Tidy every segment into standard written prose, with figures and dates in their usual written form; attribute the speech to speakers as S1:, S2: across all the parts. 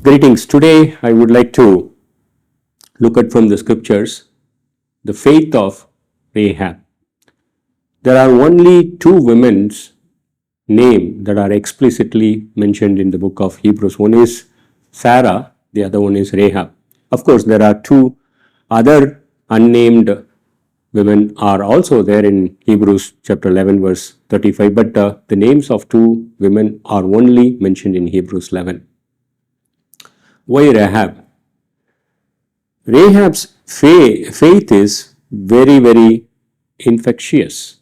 S1: Greetings. Today I would like to look at from the scriptures the faith of Rahab. There are only two women's names that are explicitly mentioned in the book of Hebrews. One is Sarah, the other one is Rahab. Of course, there are two other unnamed women are also there in Hebrews chapter 11 verse 35, but the names of two women are only mentioned in Hebrews 11. Why Rahab? Rahab's faith is very, very infectious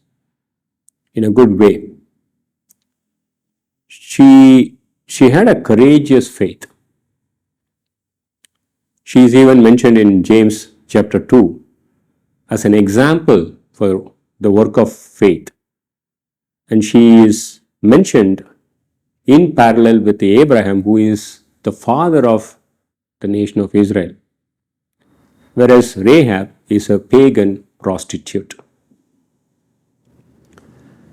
S1: in a good way. She had a courageous faith. She is even mentioned in James chapter 2 as an example for the work of faith. And she is mentioned in parallel with Abraham, who is the father of the nation of Israel. Whereas Rahab is a pagan prostitute.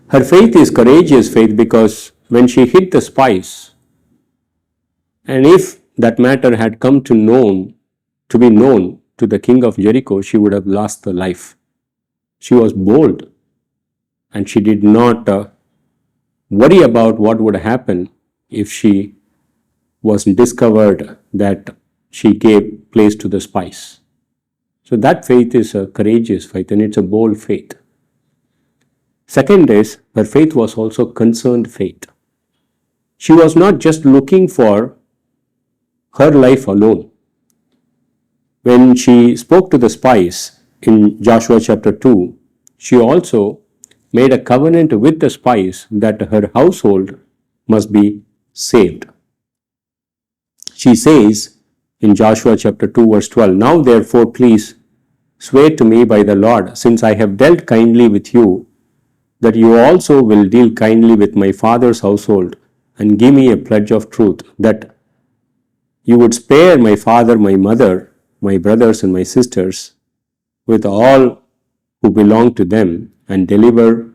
S1: Her faith is courageous faith because when she hid the spice, and if that matter had come to be known to the king of Jericho, she would have lost her life. She was bold and she did not worry about what would happen if she was discovered that she gave place to the spice. So that faith is a courageous faith and it's a bold faith. Second is, her faith was also concerned faith. She was not just looking for her life alone. When she spoke to the spies in Joshua chapter 2, she also made a covenant with the spies that her household must be saved. She says in Joshua chapter 2 verse 12, "Now therefore please swear to me by the Lord, since I have dealt kindly with you, that you also will deal kindly with my father's household, and give me a pledge of truth, that you would spare my father, my mother, my brothers and my sisters, with all who belong to them, and deliver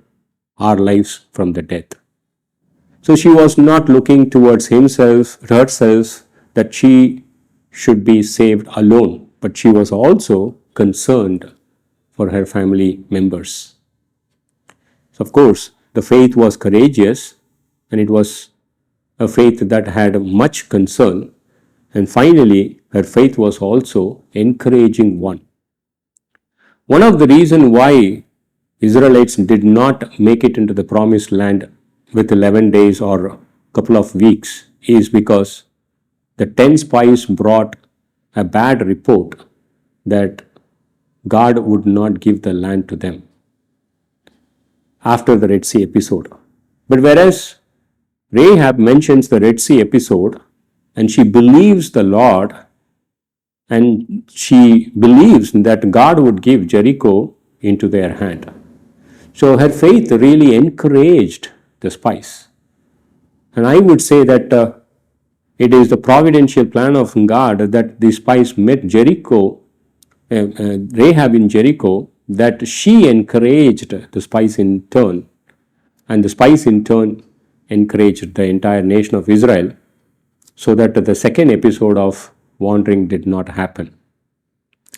S1: our lives from the death." So she was not looking towards herself, that she should be saved alone, but she was also concerned for her family members. So of course, the faith was courageous and it was a faith that had much concern. And finally, her faith was also encouraging one. One of the reasons why Israelites did not make it into the promised land with 11 days or a couple of weeks is because the 10 spies brought a bad report that God would not give the land to them after the Red Sea episode. But whereas Rahab mentions the Red Sea episode and she believes the Lord and she believes that God would give Jericho into their hand. So her faith really encouraged the spies. And I would say that it is the providential plan of God that the spies met Rahab in Jericho, that she encouraged the spies in turn, and the spies in turn encouraged the entire nation of Israel, so that the second episode of wandering did not happen.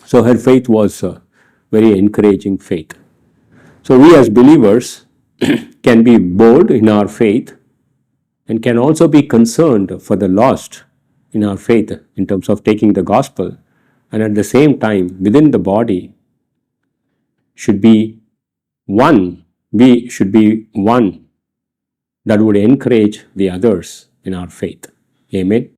S1: So her faith was a very encouraging faith. So we as believers can be bold in our faith and can also be concerned for the lost in our faith in terms of taking the gospel, and at the same time within the body should be one, we should be one that would encourage the others in our faith. Amen.